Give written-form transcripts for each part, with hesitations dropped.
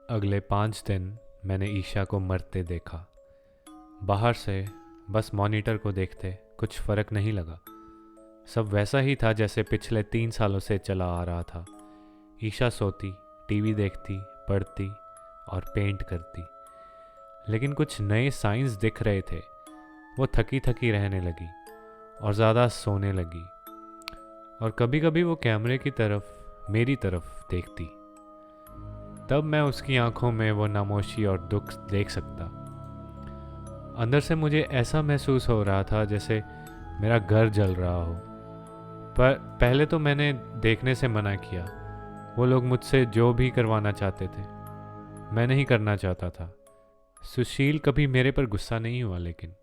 अगले 5 दिन मैंने ईशा को मरते देखा। बाहर से बस मॉनिटर को देखते कुछ फ़र्क नहीं लगा। सब वैसा ही था जैसे पिछले 3 सालों से चला आ रहा था। ईशा सोती, टीवी देखती, पढ़ती और पेंट करती। लेकिन कुछ नए साइंस दिख रहे थे। वो थकी थकी रहने लगी और ज़्यादा सोने लगी, और कभी कभी वो कैमरे की तरफ, मेरी तरफ देखती। तब मैं उसकी आंखों में वो नामोशी और दुख देख सकता। अंदर से मुझे ऐसा महसूस हो रहा था जैसे मेरा घर जल रहा हो। पर पहले तो मैंने देखने से मना किया। वो लोग मुझसे जो भी करवाना चाहते थे, मैं नहीं करना चाहता था। सुशील कभी मेरे पर गुस्सा नहीं हुआ, लेकिन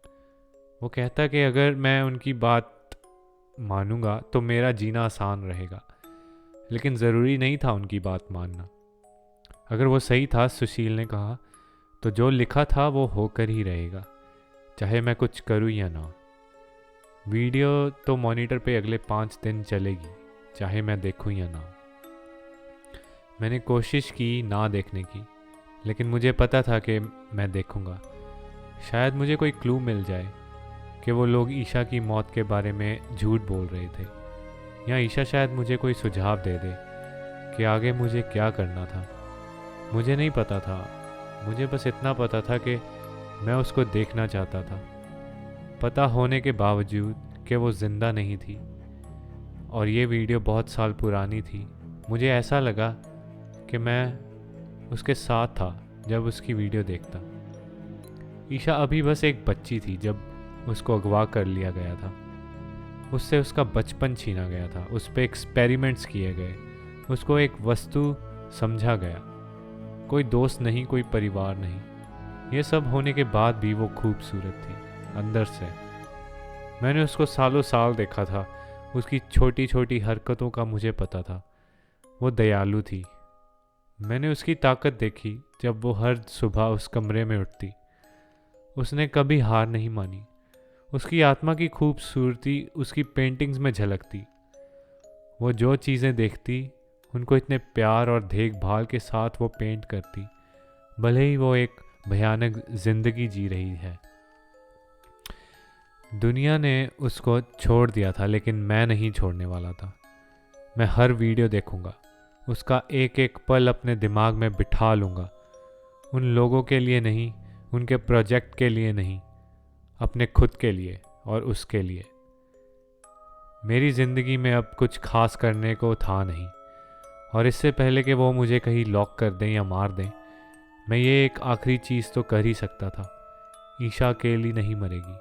वो कहता कि अगर मैं उनकी बात मानूंगा तो मेरा जीना आसान रहेगा। लेकिन ज़रूरी नहीं था उनकी बात मानना। अगर वो सही था, सुशील ने कहा, तो जो लिखा था वो होकर ही रहेगा, चाहे मैं कुछ करूँ या ना। वीडियो तो मॉनिटर पे अगले 5 दिन चलेगी, चाहे मैं देखूँ या ना। मैंने कोशिश की ना देखने की, लेकिन मुझे पता था कि मैं देखूँगा। शायद मुझे कोई क्लू मिल जाए कि वो लोग ईशा की मौत के बारे में झूठ बोल रहे थे, या ईशा शायद मुझे कोई सुझाव दे दे कि आगे मुझे क्या करना था। मुझे नहीं पता था। मुझे बस इतना पता था कि मैं उसको देखना चाहता था, पता होने के बावजूद कि वो ज़िंदा नहीं थी और ये वीडियो बहुत साल पुरानी थी। मुझे ऐसा लगा कि मैं उसके साथ था जब उसकी वीडियो देखता। ईशा अभी बस एक बच्ची थी जब उसको अगवा कर लिया गया था। उससे उसका बचपन छीना गया था, उस पर एक्सपेरिमेंट्स किए गए, उसको एक वस्तु समझा गया। कोई दोस्त नहीं, कोई परिवार नहीं। ये सब होने के बाद भी वो खूबसूरत थी अंदर से। मैंने उसको सालों साल देखा था। उसकी छोटी छोटी हरकतों का मुझे पता था। वो दयालु थी। मैंने उसकी ताकत देखी जब वो हर सुबह उस कमरे में उठती। उसने कभी हार नहीं मानी। उसकी आत्मा की खूबसूरती उसकी पेंटिंग्स में झलकती। वो जो चीज़ें देखती उनको इतने प्यार और देखभाल के साथ वो पेंट करती, भले ही वो एक भयानक जिंदगी जी रही है। दुनिया ने उसको छोड़ दिया था, लेकिन मैं नहीं छोड़ने वाला था। मैं हर वीडियो देखूंगा, उसका एक एक पल अपने दिमाग में बिठा लूंगा। उन लोगों के लिए नहीं, उनके प्रोजेक्ट के लिए नहीं, अपने खुद के लिए और उसके लिए। मेरी ज़िंदगी में अब कुछ खास करने को था नहीं, और इससे पहले कि वो मुझे कहीं लॉक कर दें या मार दें, मैं ये एक आखिरी चीज़ तो कर ही सकता था। ईशा अकेली नहीं मरेगी।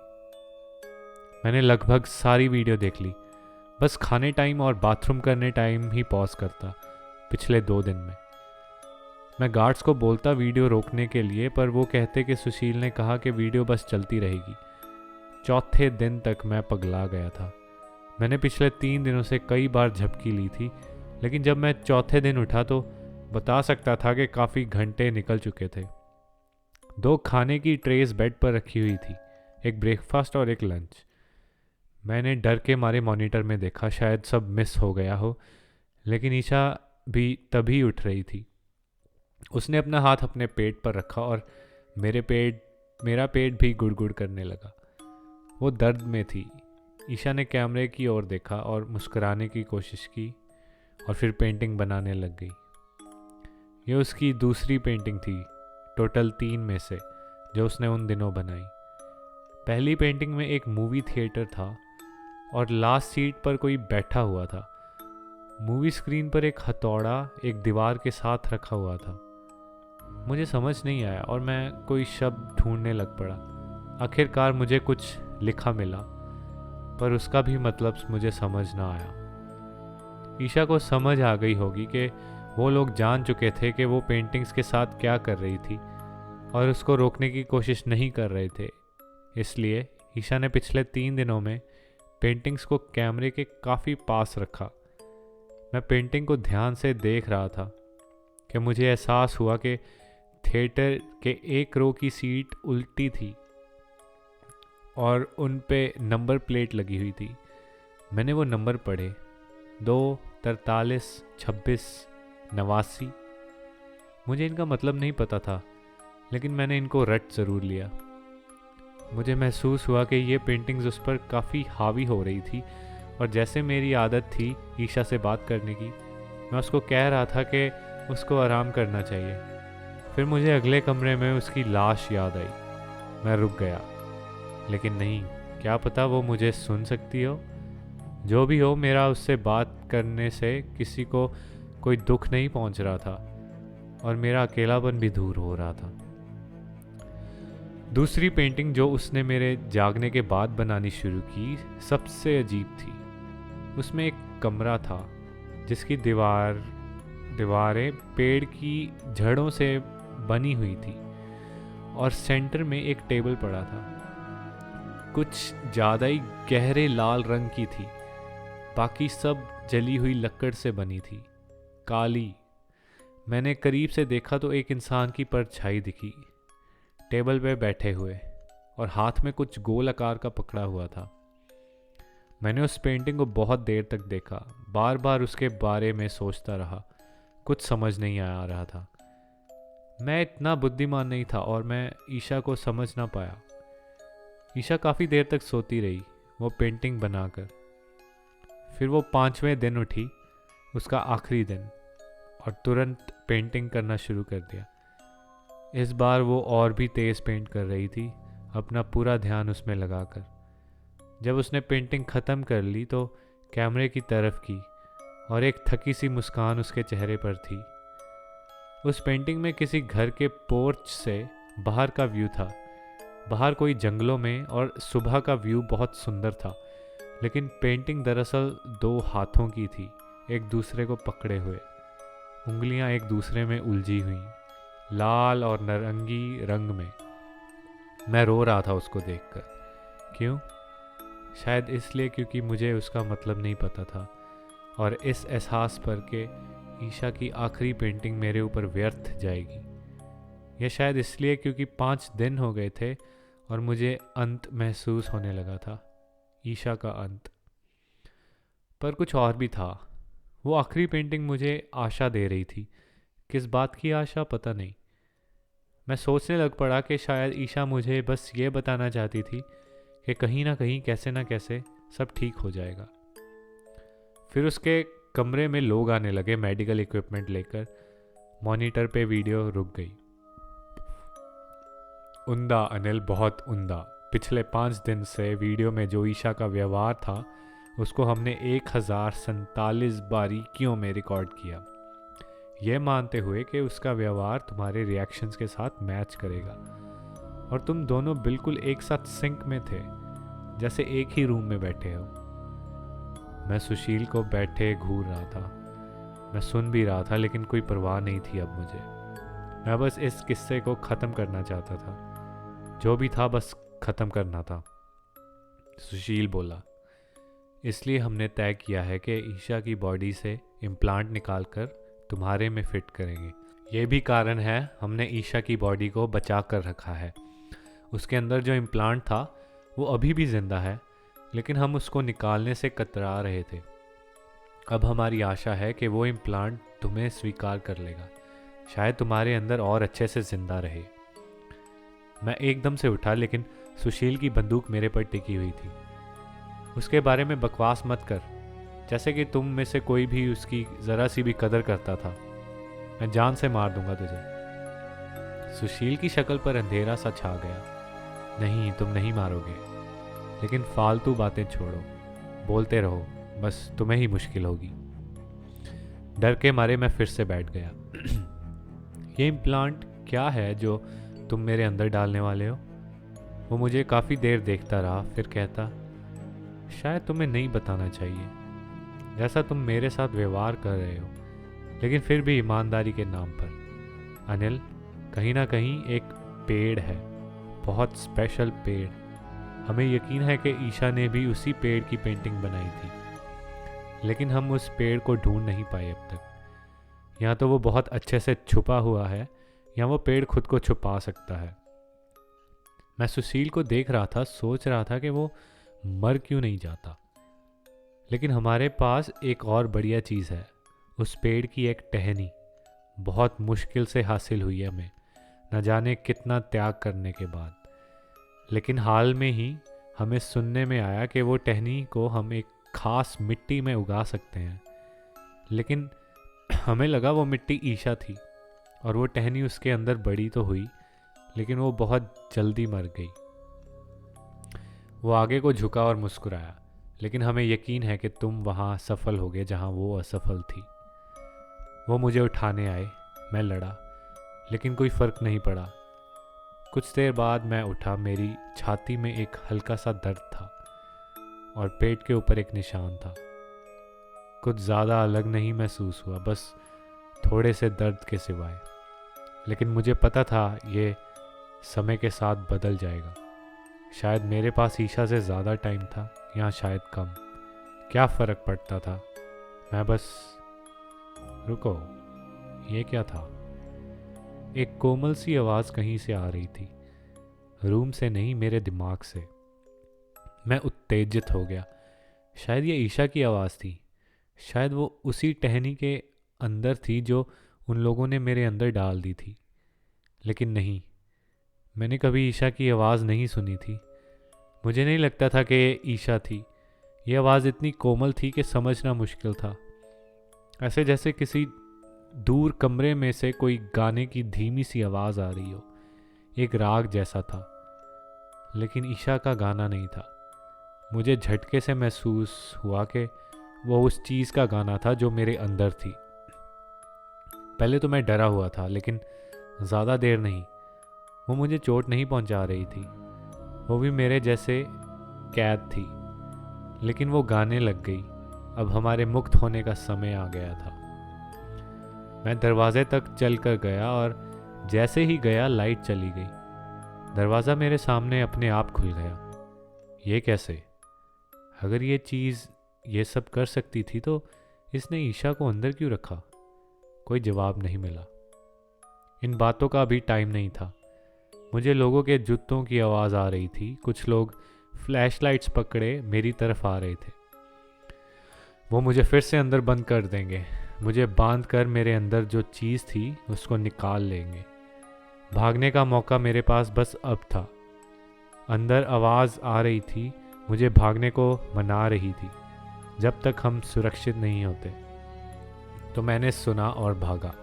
मैंने लगभग सारी वीडियो देख ली। बस खाने टाइम और बाथरूम करने टाइम ही पॉज करता पिछले 2 दिन में। मैं गार्ड्स को बोलता वीडियो रोकने के लिए, पर वो कहते कि सुशील ने कहा कि वीडियो बस चलती रहेगी। चौथे दिन तक मैं पगला गया था। मैंने पिछले 3 दिनों से कई बार झपकी ली थी, लेकिन जब मैं चौथे दिन उठा तो बता सकता था कि काफ़ी घंटे निकल चुके थे। 2 खाने की ट्रेस बेड पर रखी हुई थी, एक ब्रेकफास्ट और एक लंच। मैंने डर के मारे मॉनिटर में देखा, शायद सब मिस हो गया हो, लेकिन ईशा भी तभी उठ रही थी। उसने अपना हाथ अपने पेट पर रखा और मेरा पेट भी गुड़गुड़ करने लगा। वो दर्द में थी। ईशा ने कैमरे की ओर देखा और मुस्कुराने की कोशिश की, और फिर पेंटिंग बनाने लग गई। ये उसकी दूसरी पेंटिंग थी, टोटल 3 में से, जो उसने उन दिनों बनाई। पहली पेंटिंग में एक मूवी थिएटर था और लास्ट सीट पर कोई बैठा हुआ था। मूवी स्क्रीन पर एक हथौड़ा एक दीवार के साथ रखा हुआ था। मुझे समझ नहीं आया और मैं कोई शब्द ढूंढने लग पड़ा। आखिरकार मुझे कुछ लिखा मिला, पर उसका भी मतलब मुझे समझ ना आया। ईशा को समझ आ गई होगी कि वो लोग जान चुके थे कि वो पेंटिंग्स के साथ क्या कर रही थी और उसको रोकने की कोशिश नहीं कर रहे थे। इसलिए ईशा ने पिछले 3 दिनों में पेंटिंग्स को कैमरे के काफ़ी पास रखा। मैं पेंटिंग को ध्यान से देख रहा था कि मुझे एहसास हुआ कि थिएटर के एक रो की सीट उल्टी थी और उन पे नंबर प्लेट लगी हुई थी। मैंने वो नंबर पढ़े, 2, 43, 26, 89। मुझे इनका मतलब नहीं पता था, लेकिन मैंने इनको रट ज़रूर लिया। मुझे महसूस हुआ कि ये पेंटिंग्स उस पर काफ़ी हावी हो रही थी, और जैसे मेरी आदत थी ईशा से बात करने की, मैं उसको कह रहा था कि उसको आराम करना चाहिए। फिर मुझे अगले कमरे में उसकी लाश याद आई। मैं रुक गया, लेकिन नहीं, क्या पता वो मुझे सुन सकती हो। जो भी हो, मेरा उससे बात करने से किसी को कोई दुख नहीं पहुंच रहा था, और मेरा अकेलापन भी दूर हो रहा था। दूसरी पेंटिंग जो उसने मेरे जागने के बाद बनानी शुरू की सबसे अजीब थी। उसमें एक कमरा था जिसकी दीवारें पेड़ की जड़ों से बनी हुई थी, और सेंटर में एक टेबल पड़ा था। कुछ ज़्यादा ही गहरे लाल रंग की थी, बाकी सब जली हुई लकड़ से बनी थी, काली। मैंने करीब से देखा तो एक इंसान की परछाई दिखी, टेबल पे बैठे हुए, और हाथ में कुछ गोल आकार का पकड़ा हुआ था। मैंने उस पेंटिंग को बहुत देर तक देखा, बार बार उसके बारे में सोचता रहा। कुछ समझ नहीं आ रहा था। मैं इतना बुद्धिमान नहीं था, और मैं ईशा को समझ ना पाया। ईशा काफ़ी देर तक सोती रही, वो पेंटिंग बनाकर। फिर वो 5वें दिन उठी, उसका आखिरी दिन, और तुरंत पेंटिंग करना शुरू कर दिया। इस बार वो और भी तेज़ पेंट कर रही थी, अपना पूरा ध्यान उसमें लगाकर। जब उसने पेंटिंग ख़त्म कर ली तो कैमरे की तरफ की, और एक थकी सी मुस्कान उसके चेहरे पर थी। उस पेंटिंग में किसी घर के पोर्च से बाहर का व्यू था। बाहर कोई जंगलों में, और सुबह का व्यू बहुत सुंदर था। लेकिन पेंटिंग दरअसल 2 हाथों की थी, एक दूसरे को पकड़े हुए, उंगलियां एक दूसरे में उलझी हुई, लाल और नारंगी रंग में। मैं रो रहा था उसको देखकर। क्यों? शायद इसलिए क्योंकि मुझे उसका मतलब नहीं पता था, और इस एहसास पर कि ईशा की आखिरी पेंटिंग मेरे ऊपर व्यर्थ जाएगी। यह शायद इसलिए क्योंकि 5 दिन हो गए थे और मुझे अंत महसूस होने लगा था, ईशा का अंत। पर कुछ और भी था। वो आखिरी पेंटिंग मुझे आशा दे रही थी। किस बात की आशा, पता नहीं। मैं सोचने लग पड़ा कि शायद ईशा मुझे बस ये बताना चाहती थी कि कहीं ना कहीं, कैसे ना कैसे सब ठीक हो जाएगा। फिर उसके कमरे में लोग आने लगे मेडिकल इक्विपमेंट लेकर। मॉनिटर पे वीडियो रुक गई। उंदा अनिल, बहुत उंदा। पिछले 5 दिन से वीडियो में जो ईशा का व्यवहार था उसको हमने 1047 बारीकियों में रिकॉर्ड किया, यह मानते हुए कि उसका व्यवहार तुम्हारे रिएक्शंस के साथ मैच करेगा, और तुम दोनों बिल्कुल एक साथ सिंक में थे, जैसे एक ही रूम में बैठे हो। मैं सुशील को बैठे घूर रहा था। मैं सुन भी रहा था, लेकिन कोई परवाह नहीं थी अब मुझे। मैं बस इस किस्से को ख़त्म करना चाहता था। जो भी था बस ख़त्म करना था। सुशील बोला, इसलिए हमने तय किया है कि ईशा की बॉडी से इम्प्लांट निकाल कर तुम्हारे में फिट करेंगे। ये भी कारण है हमने ईशा की बॉडी को बचा कर रखा है। उसके अंदर जो इम्प्लांट था वो अभी भी जिंदा है, लेकिन हम उसको निकालने से कतरा रहे थे। अब हमारी आशा है कि वो इम्प्लांट तुम्हें स्वीकार कर लेगा, शायद तुम्हारे अंदर और अच्छे से जिंदा रहे। मैं एकदम से उठा, लेकिन सुशील की बंदूक मेरे पर टिकी हुई थी। उसके बारे में बकवास मत कर, जैसे कि तुम में से कोई भी उसकी ज़रा सी भी कदर करता था। मैं जान से मार दूंगा तुझे। सुशील की शक्ल पर अंधेरा सा छा गया। नहीं, तुम नहीं मारोगे, लेकिन फालतू बातें छोड़ो, बोलते रहो, बस तुम्हें ही मुश्किल होगी। डर के मारे मैं फिर से बैठ गया। ये इम्प्लांट क्या है जो तुम मेरे अंदर डालने वाले हो? वो मुझे काफ़ी देर देखता रहा, फिर कहता, शायद तुम्हें नहीं बताना चाहिए, जैसा तुम मेरे साथ व्यवहार कर रहे हो, लेकिन फिर भी ईमानदारी के नाम पर। अनिल, कहीं ना कहीं एक पेड़ है, बहुत स्पेशल पेड़। हमें यकीन है कि ईशा ने भी उसी पेड़ की पेंटिंग बनाई थी, लेकिन हम उस पेड़ को ढूंढ नहीं पाए अब तक। या तो वो बहुत अच्छे से छुपा हुआ है, या वो पेड़ खुद को छुपा सकता है। मैं सुशील को देख रहा था, सोच रहा था कि वो मर क्यों नहीं जाता। लेकिन हमारे पास एक और बढ़िया चीज़ है, उस पेड़ की एक टहनी, बहुत मुश्किल से हासिल हुई हमें, न जाने कितना त्याग करने के बाद। लेकिन हाल में ही हमें सुनने में आया कि वो टहनी को हम एक खास मिट्टी में उगा सकते हैं। लेकिन हमें लगा वो मिट्टी ईशा थी और वो टहनी उसके अंदर बड़ी तो हुई, लेकिन वो बहुत जल्दी मर गई। वो आगे को झुका और मुस्कुराया, लेकिन हमें यकीन है कि तुम वहाँ सफल होगे जहाँ वो असफल थी। वो मुझे उठाने आए, मैं लड़ा, लेकिन कोई फ़र्क नहीं पड़ा। कुछ देर बाद मैं उठा, मेरी छाती में एक हल्का सा दर्द था और पेट के ऊपर एक निशान था। कुछ ज़्यादा अलग नहीं महसूस हुआ, बस थोड़े से दर्द के सिवाय। लेकिन मुझे पता था ये समय के साथ बदल जाएगा। शायद मेरे पास ईशा से ज़्यादा टाइम था या शायद कम। क्या फ़र्क पड़ता था? मैं बस रुको, ये क्या था? एक कोमल सी आवाज़ कहीं से आ रही थी, रूम से नहीं, मेरे दिमाग से। मैं उत्तेजित हो गया। शायद ये ईशा की आवाज़ थी। शायद वो उसी टहनी के अंदर थी जो उन लोगों ने मेरे अंदर डाल दी थी। लेकिन नहीं, मैंने कभी ईशा की आवाज़ नहीं सुनी थी। मुझे नहीं लगता था कि ये ईशा थी। ये आवाज़ इतनी कोमल थी कि समझना मुश्किल था। ऐसे जैसे किसी दूर कमरे में से कोई गाने की धीमी सी आवाज़ आ रही हो, एक राग जैसा था, लेकिन ईशा का गाना नहीं था। मुझे झटके से महसूस हुआ कि वो उस चीज़ का गाना था जो मेरे अंदर थी। पहले तो मैं डरा हुआ था, लेकिन ज़्यादा देर नहीं। वो मुझे चोट नहीं पहुंचा रही थी, वो भी मेरे जैसे कैद थी। लेकिन वो गाने लग गई। अब हमारे मुक्त होने का समय आ गया था। मैं दरवाजे तक चल कर गया और जैसे ही गया लाइट चली गई। दरवाज़ा मेरे सामने अपने आप खुल गया। ये कैसे? अगर ये चीज़ ये सब कर सकती थी तो इसने ईशा को अंदर क्यों रखा? कोई जवाब नहीं मिला। इन बातों का अभी टाइम नहीं था। मुझे लोगों के जूतों की आवाज़ आ रही थी। कुछ लोग फ्लैशलाइट्स पकड़े मेरी तरफ आ रहे थे। वो मुझे फिर से अंदर बंद कर देंगे। मुझे बांध कर मेरे अंदर जो चीज़ थी उसको निकाल लेंगे। भागने का मौका मेरे पास बस अब था। अंदर आवाज़ आ रही थी, मुझे भागने को मना रही थी जब तक हम सुरक्षित नहीं होते। तो मैंने सुना और भागा।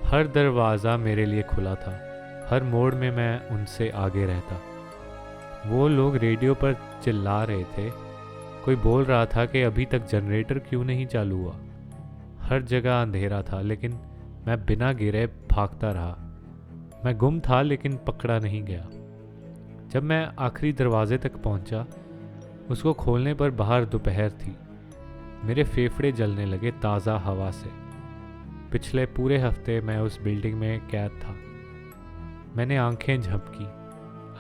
हर दरवाज़ा मेरे लिए खुला था। हर मोड़ में मैं उनसे आगे रहता। वो लोग रेडियो पर चिल्ला रहे थे। कोई बोल रहा था कि अभी तक जनरेटर क्यों नहीं चालू हुआ। हर जगह अंधेरा था, लेकिन मैं बिना गिरे भागता रहा। मैं गुम था लेकिन पकड़ा नहीं गया। जब मैं आखिरी दरवाजे तक पहुंचा, उसको खोलने पर बाहर दोपहर थी। मेरे फेफड़े जलने लगे ताज़ा हवा से। पिछले पूरे हफ्ते मैं उस बिल्डिंग में कैद था। मैंने आंखें झपकी।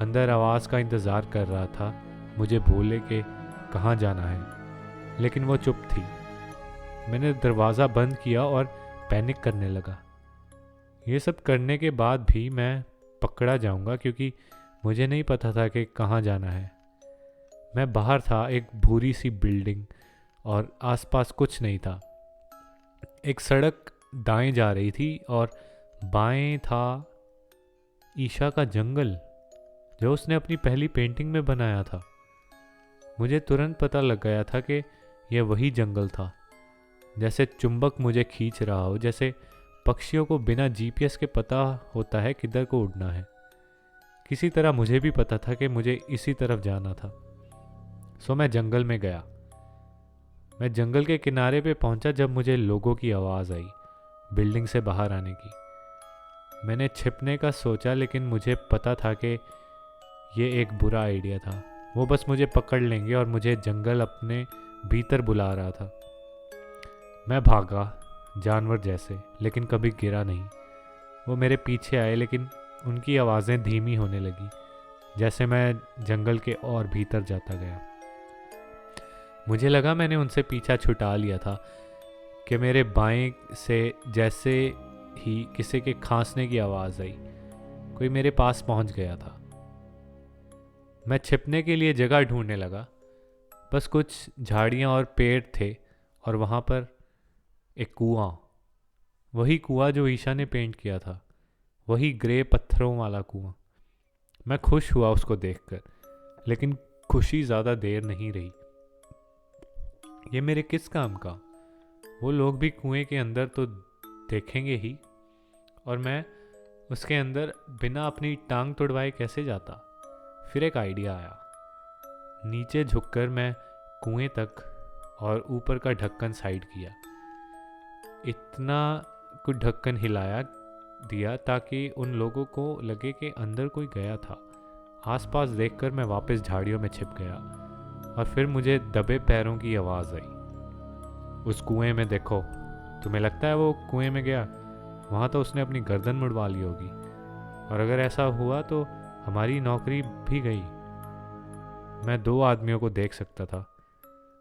अंदर आवाज़ का इंतज़ार कर रहा था, मुझे बोले कि कहाँ जाना है, लेकिन वो चुप थी। मैंने दरवाज़ा बंद किया और पैनिक करने लगा। ये सब करने के बाद भी मैं पकड़ा जाऊंगा, क्योंकि मुझे नहीं पता था कि कहाँ जाना है। मैं बाहर था, एक भूरी सी बिल्डिंग, और आसपास कुछ नहीं था। एक सड़क दाएं जा रही थी और बाएं था ईशा का जंगल, जो उसने अपनी पहली पेंटिंग में बनाया था। मुझे तुरंत पता लग गया था कि यह वही जंगल था। जैसे चुंबक मुझे खींच रहा हो, जैसे पक्षियों को बिना जीपीएस के पता होता है किधर को उड़ना है। किसी तरह मुझे भी पता था कि मुझे इसी तरफ जाना था। सो मैं जंगल में गया। मैं जंगल के किनारे पे पहुंचा जब मुझे लोगों की आवाज़ आई बिल्डिंग से बाहर आने की। मैंने छिपने का सोचा, लेकिन मुझे पता था कि ये एक बुरा आइडिया था। वो बस मुझे पकड़ लेंगे और मुझे जंगल अपने भीतर बुला रहा था। मैं भागा जानवर जैसे, लेकिन कभी गिरा नहीं। वो मेरे पीछे आए, लेकिन उनकी आवाज़ें धीमी होने लगी जैसे मैं जंगल के और भीतर जाता गया। मुझे लगा मैंने उनसे पीछा छुटा लिया था कि मेरे बाएं से जैसे ही किसी के खांसने की आवाज़ आई, कोई मेरे पास पहुंच गया था। मैं छिपने के लिए जगह ढूंढने लगा। बस कुछ झाड़ियाँ और पेड़ थे और वहाँ पर एक कुआं। वही कुआं जो ईशा ने पेंट किया था, वही ग्रे पत्थरों वाला कुआं। मैं खुश हुआ उसको देखकर, लेकिन खुशी ज़्यादा देर नहीं रही। ये मेरे किस काम का? वो लोग भी कुएं के अंदर तो देखेंगे ही, और मैं उसके अंदर बिना अपनी टांग तुड़वाए कैसे जाता? फिर एक आइडिया आया। नीचे झुककर मैं कुएं तक और ऊपर का ढक्कन साइड किया। इतना कुछ ढक्कन हिलाया दिया ताकि उन लोगों को लगे कि अंदर कोई गया था। आसपास देखकर मैं वापस झाड़ियों में छिप गया, और फिर मुझे दबे पैरों की आवाज़ आई, उस कुएं में देखो। तुम्हें लगता है वो कुएं में गया? वहाँ तो उसने अपनी गर्दन मुड़वा ली होगी, और अगर ऐसा हुआ तो हमारी नौकरी भी गई। मैं 2 आदमियों को देख सकता था।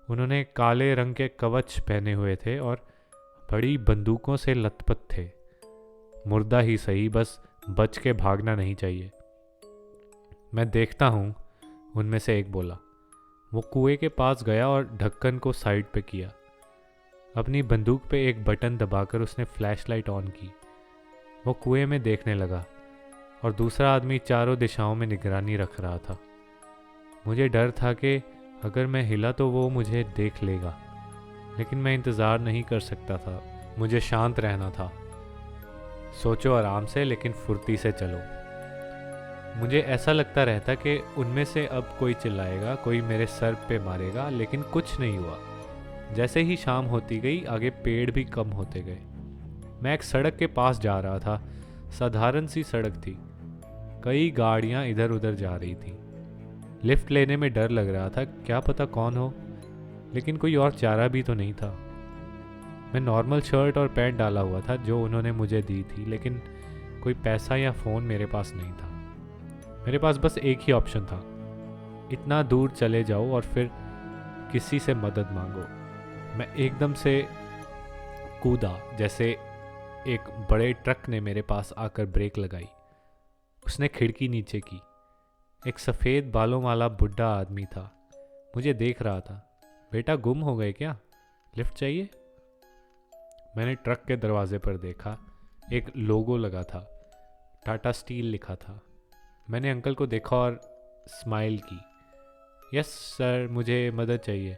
उन्होंने काले रंग के कवच पहने हुए थे और बड़ी बंदूकों से लथपथ थे। मुर्दा ही सही, बस बच के भागना नहीं चाहिए। मैं देखता हूँ, उनमें से एक बोला। वो कुएं के पास गया और ढक्कन को साइड पे किया। अपनी बंदूक पे एक बटन दबाकर उसने फ्लैशलाइट ऑन की। वो कुएं में देखने लगा, और दूसरा आदमी चारों दिशाओं में निगरानी रख रहा था। मुझे डर था कि अगर मैं हिला तो वो मुझे देख लेगा, लेकिन मैं इंतज़ार नहीं कर सकता था। मुझे शांत रहना था। सोचो आराम से, लेकिन फुर्ती से चलो। मुझे ऐसा लगता रहता कि उनमें से अब कोई चिल्लाएगा, कोई मेरे सर पे मारेगा, लेकिन कुछ नहीं हुआ। जैसे ही शाम होती गई, आगे पेड़ भी कम होते गए। मैं एक सड़क के पास जा रहा था। साधारण सी सड़क थी। कई गाड़ियां इधर उधर जा रही थी। लिफ्ट लेने में डर लग रहा था, क्या पता कौन हो, लेकिन कोई और चारा भी तो नहीं था। मैं नॉर्मल शर्ट और पैंट डाला हुआ था जो उन्होंने मुझे दी थी, लेकिन कोई पैसा या फ़ोन मेरे पास नहीं था। मेरे पास बस एक ही ऑप्शन था, इतना दूर चले जाओ और फिर किसी से मदद मांगो। मैं एकदम से कूदा, जैसे एक बड़े ट्रक ने मेरे पास आकर ब्रेक लगाई। उसने खिड़की नीचे की। एक सफ़ेद बालों वाला बुढ़ा आदमी था, मुझे देख रहा था। बेटा गुम हो गए क्या? लिफ्ट चाहिए? मैंने ट्रक के दरवाजे पर देखा। एक लोगो लगा था, टाटा स्टील लिखा था। मैंने अंकल को देखा और स्माइल की। यस सर, मुझे मदद चाहिए।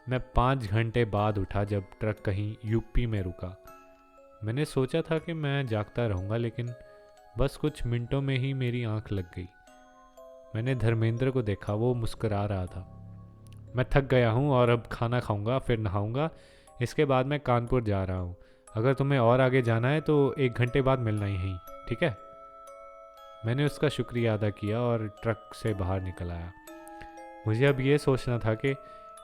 मैं 5 घंटे बाद उठा जब ट्रक कहीं यूपी में रुका। मैंने सोचा था कि मैं जागता रहूँगा, लेकिन बस कुछ मिनटों में ही मेरी आंख लग गई। मैंने धर्मेंद्र को देखा, वो मुस्कुरा रहा था। मैं थक गया हूँ और अब खाना खाऊंगा, फिर नहाऊंगा। इसके बाद मैं कानपुर जा रहा हूँ। अगर तुम्हें और आगे जाना है तो 1 घंटे बाद मिलना यहीं, ठीक है? मैंने उसका शुक्रिया अदा किया और ट्रक से बाहर निकल आया। मुझे अब ये सोचना था कि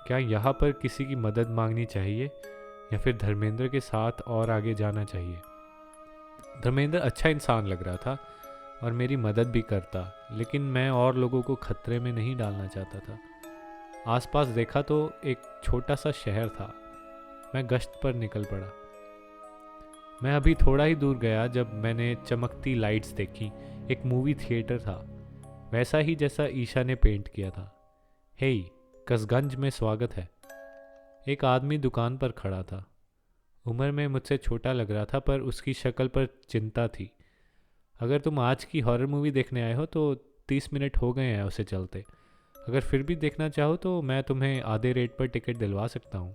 क्या यहाँ पर किसी की मदद मांगनी चाहिए या फिर धर्मेंद्र के साथ और आगे जाना चाहिए। धर्मेंद्र अच्छा इंसान लग रहा था और मेरी मदद भी करता, लेकिन मैं और लोगों को खतरे में नहीं डालना चाहता था। आसपास देखा तो एक छोटा सा शहर था। मैं गश्त पर निकल पड़ा। मैं अभी थोड़ा ही दूर गया जब मैंने चमकती लाइट्स देखी। एक मूवी थिएटर था, वैसा ही जैसा ईशा ने पेंट किया था। हे, कसगंज में स्वागत है। एक आदमी दुकान पर खड़ा था। उम्र में मुझसे छोटा लग रहा था, पर उसकी शक्ल पर चिंता थी। अगर तुम आज की हॉरर मूवी देखने आए हो तो 30 मिनट हो गए हैं उसे चलते। अगर फिर भी देखना चाहो तो मैं तुम्हें आधे रेट पर टिकट दिलवा सकता हूँ।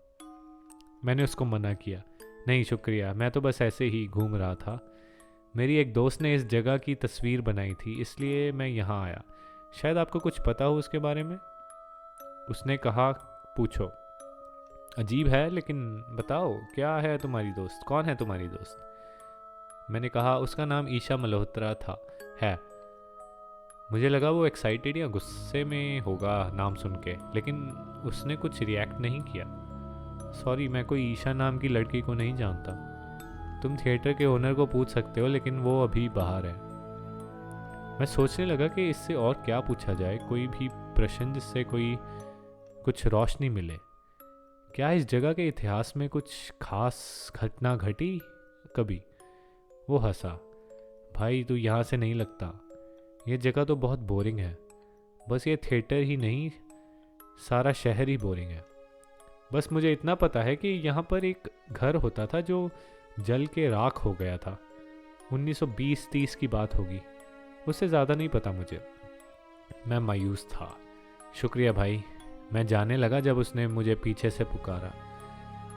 मैंने उसको मना किया, नहीं शुक्रिया, मैं तो बस ऐसे ही घूम रहा था। मेरी एक दोस्त ने इस जगह की तस्वीर बनाई थी, इसलिए मैं यहाँ आया। शायद आपको कुछ पता हो उसके बारे में। उसने कहा, पूछो। अजीब है, लेकिन बताओ क्या है तुम्हारी दोस्त, कौन है तुम्हारी दोस्त? मैंने कहा, उसका नाम ईशा मल्होत्रा था है। मुझे लगा वो एक्साइटेड या गुस्से में होगा नाम सुन के, लेकिन उसने कुछ रिएक्ट नहीं किया। सॉरी, मैं कोई ईशा नाम की लड़की को नहीं जानता। तुम थिएटर के ओनर को पूछ सकते हो, लेकिन वो अभी बाहर है। मैं सोचने लगा कि इससे और क्या पूछा जाए, कोई भी प्रश्न जिससे कोई कुछ रोशनी मिले। क्या इस जगह के इतिहास में कुछ खास घटना घटी कभी? वो हंसा। भाई तू यहाँ से नहीं लगता, ये जगह तो बहुत बोरिंग है। बस ये थिएटर ही नहीं, सारा शहर ही बोरिंग है। बस मुझे इतना पता है कि यहाँ पर एक घर होता था जो जल के राख हो गया था। 1920-30 की बात होगी, उससे ज़्यादा नहीं पता मुझे। मैं मायूस था। शुक्रिया भाई, मैं जाने लगा जब उसने मुझे पीछे से पुकारा।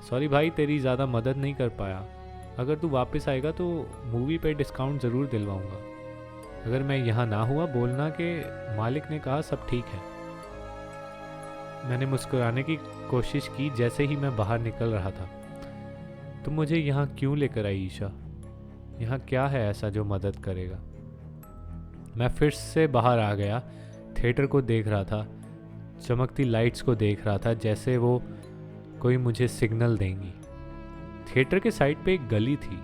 सॉरी भाई, तेरी ज़्यादा मदद नहीं कर पाया। अगर तू वापस आएगा तो मूवी पे डिस्काउंट ज़रूर दिलवाऊंगा। अगर मैं यहाँ ना हुआ बोलना कि मालिक ने कहा सब ठीक है। मैंने मुस्कुराने की कोशिश की जैसे ही मैं बाहर निकल रहा था। तुम मुझे यहाँ क्यों लेकर आई ईशा? यहाँ क्या है ऐसा जो मदद करेगा? मैं फिर से बाहर आ गया। थिएटर को देख रहा था, चमकती लाइट्स को देख रहा था जैसे वो कोई मुझे सिग्नल देंगी। थिएटर के साइड पे एक गली थी।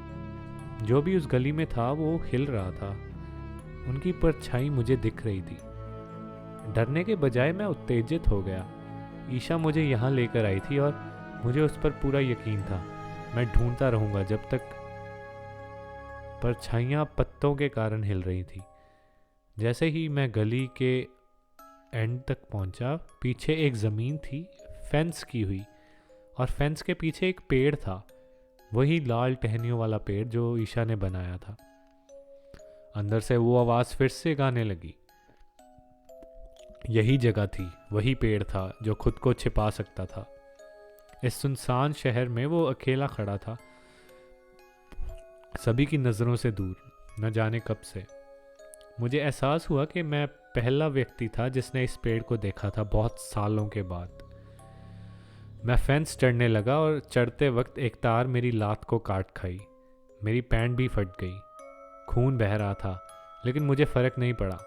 जो भी उस गली में था वो हिल रहा था। उनकी परछाई मुझे दिख रही थी। डरने के बजाय मैं उत्तेजित हो गया। ईशा मुझे यहाँ लेकर आई थी और मुझे उस पर पूरा यकीन था। मैं ढूंढता रहूँगा जब तक। परछाइयाँ पत्तों के कारण हिल रही थी। जैसे ही मैं गली के एंड तक पहुँचा, पीछे एक ज़मीन थी फेंस की हुई, और फेंस के पीछे एक पेड़ था, वही लाल टहनियों वाला पेड़ जो ईशा ने बनाया था। अंदर से वो आवाज़ फिर से गाने लगी। यही जगह थी, वही पेड़ था जो खुद को छिपा सकता था। इस सुनसान शहर में वो अकेला खड़ा था, सभी की नज़रों से दूर, न जाने कब से। मुझे एहसास हुआ कि मैं पहला व्यक्ति था जिसने इस पेड़ को देखा था, बहुत सालों के बाद। मैं फेंस चढ़ने लगा और चढ़ते वक्त एक तार मेरी लात को काट खाई। मेरी पैंट भी फट गई, खून बह रहा था, लेकिन मुझे फ़र्क नहीं पड़ा।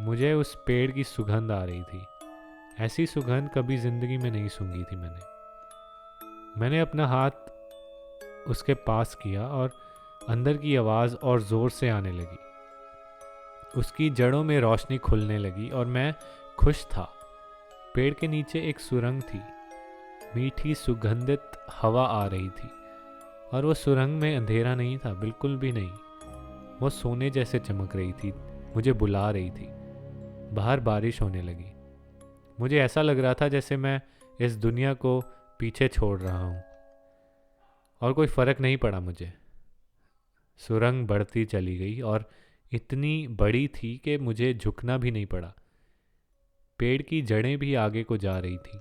मुझे उस पेड़ की सुगंध आ रही थी। ऐसी सुगंध कभी ज़िंदगी में नहीं सूंघी थी मैंने अपना हाथ उसके पास किया और अंदर की आवाज़ और ज़ोर से आने लगी। उसकी जड़ों में रोशनी खुलने लगी और मैं खुश था। पेड़ के नीचे एक सुरंग थी। मीठी सुगंधित हवा आ रही थी और वो सुरंग में अंधेरा नहीं था, बिल्कुल भी नहीं। वो सोने जैसे चमक रही थी, मुझे बुला रही थी। बाहर बारिश होने लगी। मुझे ऐसा लग रहा था जैसे मैं इस दुनिया को पीछे छोड़ रहा हूँ, और कोई फ़र्क नहीं पड़ा मुझे। सुरंग बढ़ती चली गई और इतनी बड़ी थी कि मुझे झुकना भी नहीं पड़ा। पेड़ की जड़ें भी आगे को जा रही थी।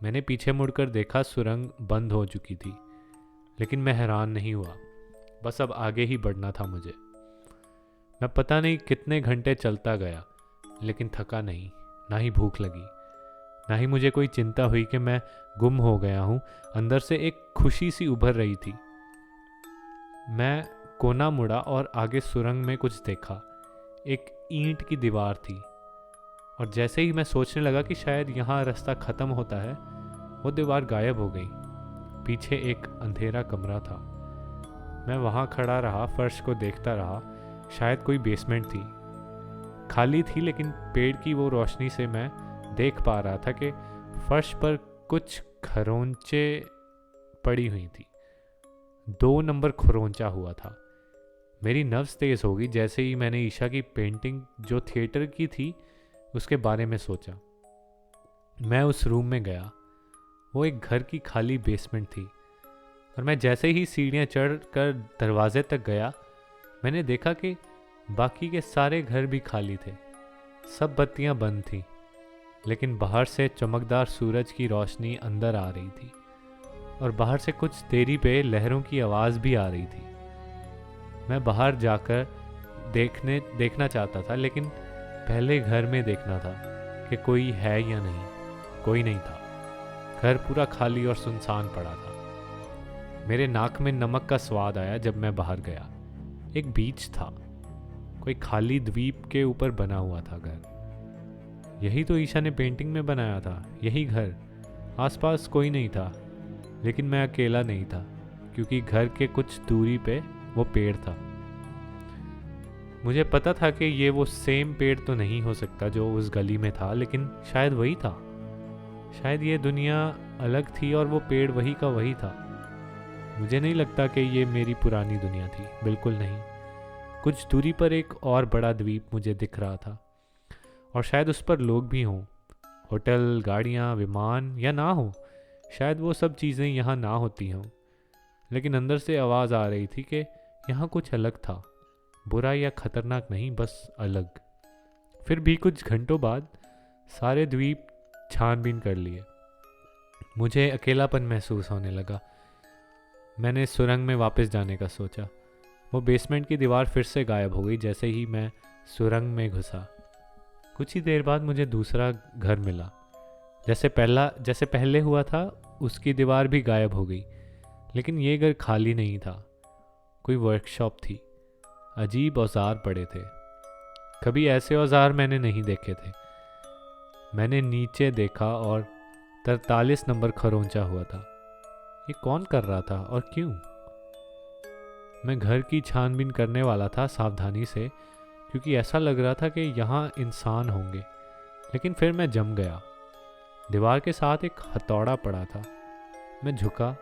मैंने पीछे मुड़कर देखा, सुरंग बंद हो चुकी थी, लेकिन मैं हैरान नहीं हुआ। बस अब आगे ही बढ़ना था मुझे। मैं पता नहीं कितने घंटे चलता गया, लेकिन थका नहीं, ना ही भूख लगी, ना ही मुझे कोई चिंता हुई कि मैं गुम हो गया हूँ। अंदर से एक खुशी सी उभर रही थी। मैं कोना मुड़ा और आगे सुरंग में कुछ देखा। एक ईंट की दीवार थी, और जैसे ही मैं सोचने लगा कि शायद यहाँ रास्ता ख़त्म होता है, वो दीवार गायब हो गई। पीछे एक अंधेरा कमरा था। मैं वहाँ खड़ा रहा, फर्श को देखता रहा। शायद कोई बेसमेंट थी, खाली थी, लेकिन पेड़ की वो रोशनी से मैं देख पा रहा था कि फर्श पर कुछ खरोंचे पड़ी हुई थी। 2 नंबर खरोंचा हुआ था। मेरी नब्ज़ तेज़ हो गई जैसे ही मैंने ईशा की पेंटिंग जो थिएटर की थी उसके बारे में सोचा। मैं उस रूम में गया। वो एक घर की खाली बेसमेंट थी, और मैं जैसे ही सीढ़ियाँ चढ़ कर दरवाजे तक गया, मैंने देखा कि बाकी के सारे घर भी खाली थे। सब बत्तियाँ बंद थीं, लेकिन बाहर से चमकदार सूरज की रोशनी अंदर आ रही थी, और बाहर से कुछ देरी पे लहरों की आवाज़ भी आ रही थी। मैं बाहर जाकर देखना चाहता था, लेकिन पहले घर में देखना था कि कोई है या नहीं। कोई नहीं था। घर पूरा खाली और सुनसान पड़ा था। मेरे नाक में नमक का स्वाद आया जब मैं बाहर गया। एक बीच था, कोई खाली द्वीप के ऊपर बना हुआ था घर। यही तो ईशा ने पेंटिंग में बनाया था, यही घर। आसपास कोई नहीं था, लेकिन मैं अकेला नहीं था, क्योंकि घर के कुछ दूरी पे वो पेड़ था। मुझे पता था कि ये वो सेम पेड़ तो नहीं हो सकता जो उस गली में था, लेकिन शायद वही था। शायद ये दुनिया अलग थी और वो पेड़ वही का वही था। मुझे नहीं लगता कि ये मेरी पुरानी दुनिया थी, बिल्कुल नहीं। कुछ दूरी पर एक और बड़ा द्वीप मुझे दिख रहा था, और शायद उस पर लोग भी हों। होटल, गाड़ियाँ, विमान, या ना हो। शायद वो सब चीज़ें यहाँ ना होती हों। लेकिन अंदर से आवाज़ आ रही थी कि यहाँ कुछ अलग था, बुरा या खतरनाक नहीं, बस अलग। फिर भी कुछ घंटों बाद सारे द्वीप छानबीन कर लिए। मुझे अकेलापन महसूस होने लगा। मैंने सुरंग में वापस जाने का सोचा। वो बेसमेंट की दीवार फिर से गायब हो गई जैसे ही मैं सुरंग में घुसा। कुछ ही देर बाद मुझे दूसरा घर मिला। जैसे पहले हुआ था, उसकी दीवार भी गायब हो गई, लेकिन ये घर खाली नहीं था, कोई वर्कशॉप थी। अजीब औजार पड़े थे। कभी ऐसे औजार मैंने नहीं देखे थे। मैंने नीचे देखा और 43 नंबर खरोंचा हुआ था। ये कौन कर रहा था और क्यों? मैं घर की छानबीन करने वाला था सावधानी से, क्योंकि ऐसा लग रहा था कि यहाँ इंसान होंगे, लेकिन फिर मैं जम गया। दीवार के साथ एक हथौड़ा पड़ा था। मैं झुका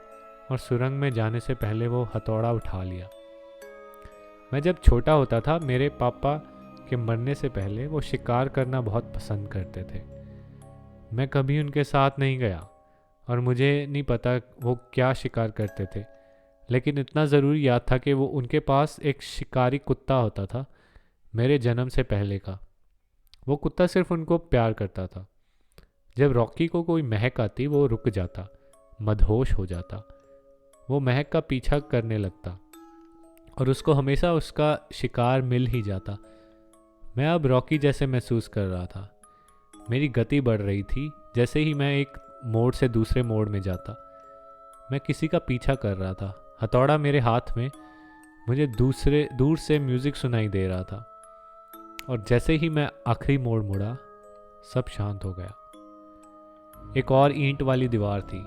और सुरंग में जाने से पहले वो हथौड़ा उठा लिया। मैं जब छोटा होता था, मेरे पापा के मरने से पहले वो शिकार करना बहुत पसंद करते थे। मैं कभी उनके साथ नहीं गया और मुझे नहीं पता वो क्या शिकार करते थे, लेकिन इतना ज़रूर याद था कि वो उनके पास एक शिकारी कुत्ता होता था, मेरे जन्म से पहले का। वो कुत्ता सिर्फ उनको प्यार करता था। जब रॉकी को कोई महक आती, वो रुक जाता, मदहोश हो जाता। वो महक का पीछा करने लगता और उसको हमेशा उसका शिकार मिल ही जाता। मैं अब रॉकी जैसे महसूस कर रहा था। मेरी गति बढ़ रही थी जैसे ही मैं एक मोड़ से दूसरे मोड़ में जाता। मैं किसी का पीछा कर रहा था, हथौड़ा मेरे हाथ में। मुझे दूर से म्यूज़िक सुनाई दे रहा था और जैसे ही मैं आखिरी मोड़ मुड़ा, सब शांत हो गया। एक और ईंट वाली दीवार थी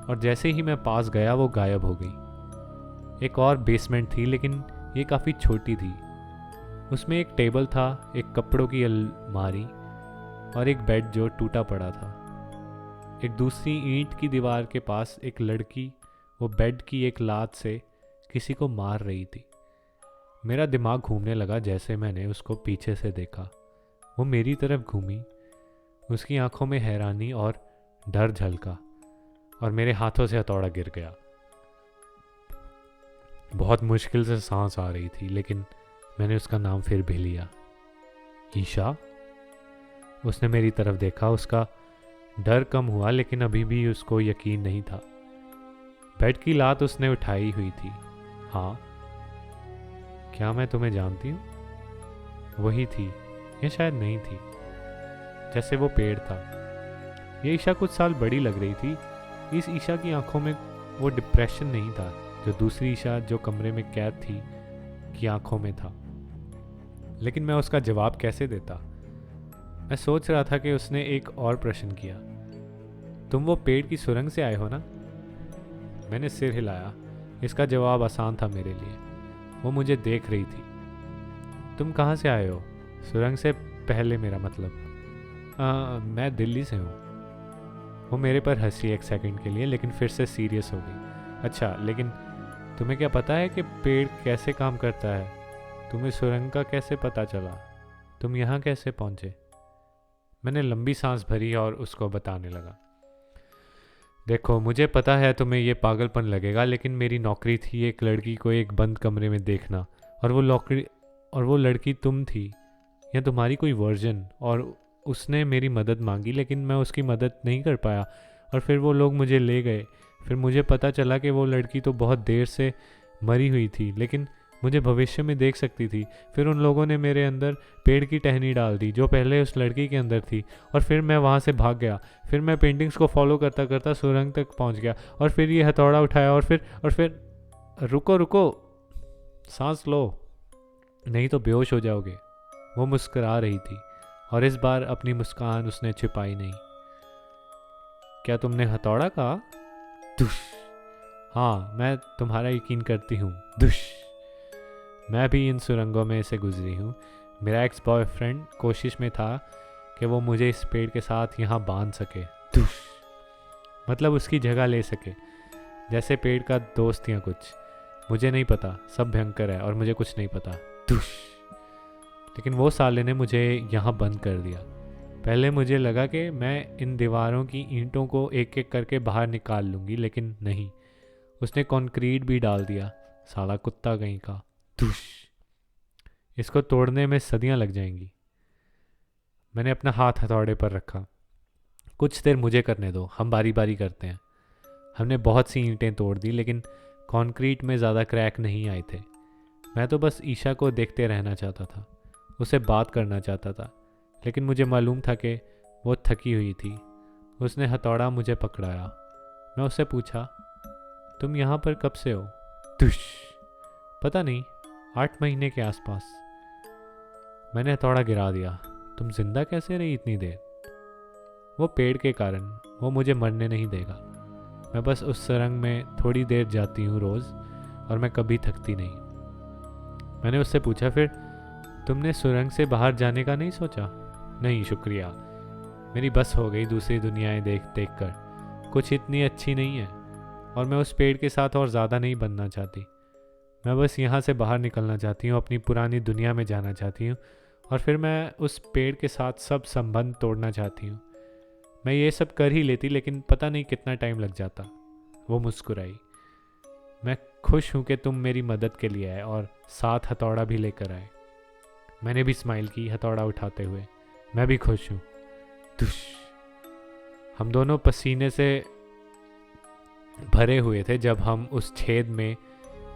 और जैसे ही मैं पास गया वो गायब हो गई। एक और बेसमेंट थी, लेकिन ये काफ़ी छोटी थी। उसमें एक टेबल था, एक कपड़ों की अलमारी और एक बेड जो टूटा पड़ा था। एक दूसरी ईंट की दीवार के पास एक लड़की वो बेड की एक लात से किसी को मार रही थी। मेरा दिमाग घूमने लगा जैसे मैंने उसको पीछे से देखा। वो मेरी तरफ घूमी, उसकी आंखों में हैरानी और डर झलका और मेरे हाथों से हथौड़ा गिर गया। बहुत मुश्किल से सांस आ रही थी, लेकिन मैंने उसका नाम फिर भी लिया, ईशा। उसने मेरी तरफ देखा। उसका डर कम हुआ, लेकिन अभी भी उसको यकीन नहीं था। बेड की लात उसने उठाई हुई थी। हाँ, क्या मैं तुम्हें जानती हूँ? वही थी, या शायद नहीं थी। जैसे वो पेड़ था। ये ईशा कुछ साल बड़ी लग रही थी। इस ईशा की आंखों में वो डिप्रेशन नहीं था जो दूसरी ईशा जो कमरे में कैद थी की आंखों में था। लेकिन मैं उसका जवाब कैसे देता? मैं सोच रहा था कि उसने एक और प्रश्न किया, तुम वो पेड़ की सुरंग से आए हो ना? मैंने सिर हिलाया। इसका जवाब आसान था मेरे लिए। वो मुझे देख रही थी। तुम कहाँ से आए हो? सुरंग से पहले मेरा मतलब। मैं दिल्ली से हूँ। वो मेरे पर हंसी एक सेकंड के लिए, लेकिन फिर से सीरियस हो गई। अच्छा, लेकिन तुम्हें क्या पता है कि पेड़ कैसे काम करता है? तुम्हें सुरंग का कैसे पता चला? तुम यहाँ कैसे पहुँचे? मैंने लंबी सांस भरी और उसको बताने लगा। देखो, मुझे पता है तुम्हें ये पागलपन लगेगा, लेकिन मेरी नौकरी थी एक लड़की को एक बंद कमरे में देखना, और वो लड़की तुम थी, या तुम्हारी कोई वर्जन। और उसने मेरी मदद मांगी, लेकिन मैं उसकी मदद नहीं कर पाया, और फिर वो लोग मुझे ले गए। फिर मुझे पता चला कि वो लड़की तो बहुत देर से मरी हुई थी, लेकिन मुझे भविष्य में देख सकती थी। फिर उन लोगों ने मेरे अंदर पेड़ की टहनी डाल दी जो पहले उस लड़की के अंदर थी, और फिर मैं वहाँ से भाग गया। फिर मैं पेंटिंग्स को फॉलो करता करता सुरंग तक पहुँच गया, और फिर ये हथौड़ा उठाया, और फिर रुको, सांस लो, नहीं तो बेहोश हो जाओगे। वो मुस्कुरा रही थी, और इस बार अपनी मुस्कान उसने छिपाई नहीं। क्या तुमने हथौड़ा कहा? दुश। हाँ, मैं तुम्हारा यकीन करती हूँ। दुश। मैं भी इन सुरंगों में से गुजरी हूँ। मेरा एक्स बॉयफ्रेंड कोशिश में था कि वो मुझे इस पेड़ के साथ यहाँ बांध सके। दुश। मतलब उसकी जगह ले सके, जैसे पेड़ का दोस्त या कुछ। मुझे नहीं पता, सब भयंकर है और मुझे कुछ नहीं पता। दुश। लेकिन वो साले ने मुझे यहाँ बंद कर दिया। पहले मुझे लगा कि मैं इन दीवारों की ईंटों को एक एक करके बाहर निकाल लूँगी, लेकिन नहीं। उसने कंक्रीट भी डाल दिया, साला कुत्ता कहीं का। धुश, इसको तोड़ने में सदियां लग जाएंगी। मैंने अपना हाथ हथौड़े पर रखा। कुछ देर मुझे करने दो, हम बारी बारी करते हैं। हमने बहुत सी ईंटें तोड़ दी, लेकिन कंक्रीट में ज़्यादा क्रैक नहीं आए थे। मैं तो बस ईशा को देखते रहना चाहता था, उससे बात करना चाहता था, लेकिन मुझे मालूम था कि वो थकी हुई थी। उसने हथौड़ा मुझे पकड़ाया। मैं उससे पूछा, तुम यहाँ पर कब से हो? दुश, पता नहीं, 8 महीने के आसपास। मैंने हथौड़ा गिरा दिया। तुम जिंदा कैसे रही इतनी देर? वो पेड़ के कारण, वो मुझे मरने नहीं देगा। मैं बस उस सुरंग में थोड़ी देर जाती हूँ रोज़, और मैं कभी थकती नहीं। मैंने उससे पूछा, फिर तुमने सुरंग से बाहर जाने का नहीं सोचा? नहीं शुक्रिया, मेरी बस हो गई दूसरी दुनियाएं देख देख कर। कुछ इतनी अच्छी नहीं है, और मैं उस पेड़ के साथ और ज़्यादा नहीं बनना चाहती। मैं बस यहाँ से बाहर निकलना चाहती हूँ, अपनी पुरानी दुनिया में जाना चाहती हूँ, और फिर मैं उस पेड़ के साथ सब संबंध तोड़ना चाहती हूँ। मैं ये सब कर ही लेती, लेकिन पता नहीं कितना टाइम लग जाता। वो मुस्कुराई। मैं खुश हूँ कि तुम मेरी मदद के लिए आए और साथ हथौड़ा भी लेकर आए। मैंने भी स्माइल की, हथौड़ा उठाते हुए। मैं भी खुश हूँ। दुश। हम दोनों पसीने से भरे हुए थे जब हम उस छेद में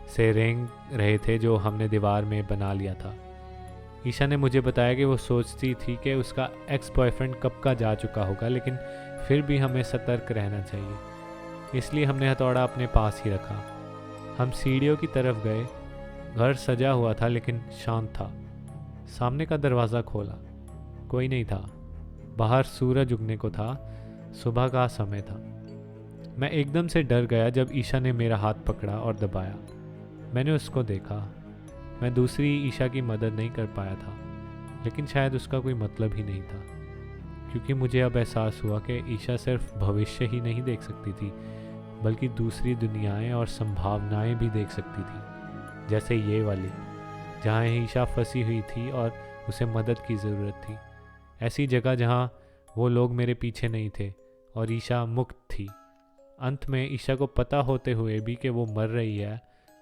से रेंग रहे थे जो हमने दीवार में बना लिया था। ईशा ने मुझे बताया कि वो सोचती थी कि उसका एक्स बॉयफ्रेंड कब का जा चुका होगा, लेकिन फिर भी हमें सतर्क रहना चाहिए, इसलिए हमने हथौड़ा अपने पास ही रखा। हम सीढ़ियों की तरफ गए। घर सजा हुआ था लेकिन शांत था। सामने का दरवाज़ा खोला, कोई नहीं था। बाहर सूरज उगने को था, सुबह का समय था। मैं एकदम से डर गया जब ईशा ने मेरा हाथ पकड़ा और दबाया। मैंने उसको देखा। मैं दूसरी ईशा की मदद नहीं कर पाया था, लेकिन शायद उसका कोई मतलब ही नहीं था, क्योंकि मुझे अब एहसास हुआ कि ईशा सिर्फ भविष्य ही नहीं देख सकती थी, बल्कि दूसरी दुनियाएं और संभावनाएं भी देख सकती थी, जैसे ये वाली, जहाँ ईशा फंसी हुई थी और उसे मदद की ज़रूरत थी। ऐसी जगह जहाँ वो लोग मेरे पीछे नहीं थे और ईशा मुक्त थी। अंत में ईशा को पता होते हुए भी कि वो मर रही है,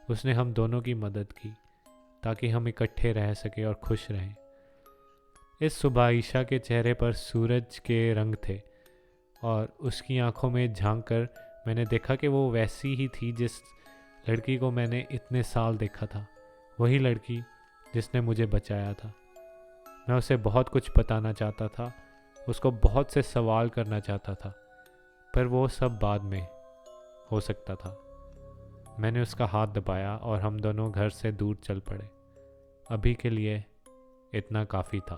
उसने हम दोनों की मदद की ताकि हम इकट्ठे रह सके और खुश रहें। इस सुबह ईशा के चेहरे पर सूरज के रंग थे, और उसकी आंखों में झांक कर मैंने देखा कि वो वैसी ही थी जिस लड़की को मैंने इतने साल देखा था, वही लड़की जिसने मुझे बचाया था। मैं उसे बहुत कुछ बताना चाहता था, उसको बहुत से सवाल करना चाहता था, पर वो सब बाद में हो सकता था। मैंने उसका हाथ दबाया और हम दोनों घर से दूर चल पड़े। अभी के लिए इतना काफ़ी था।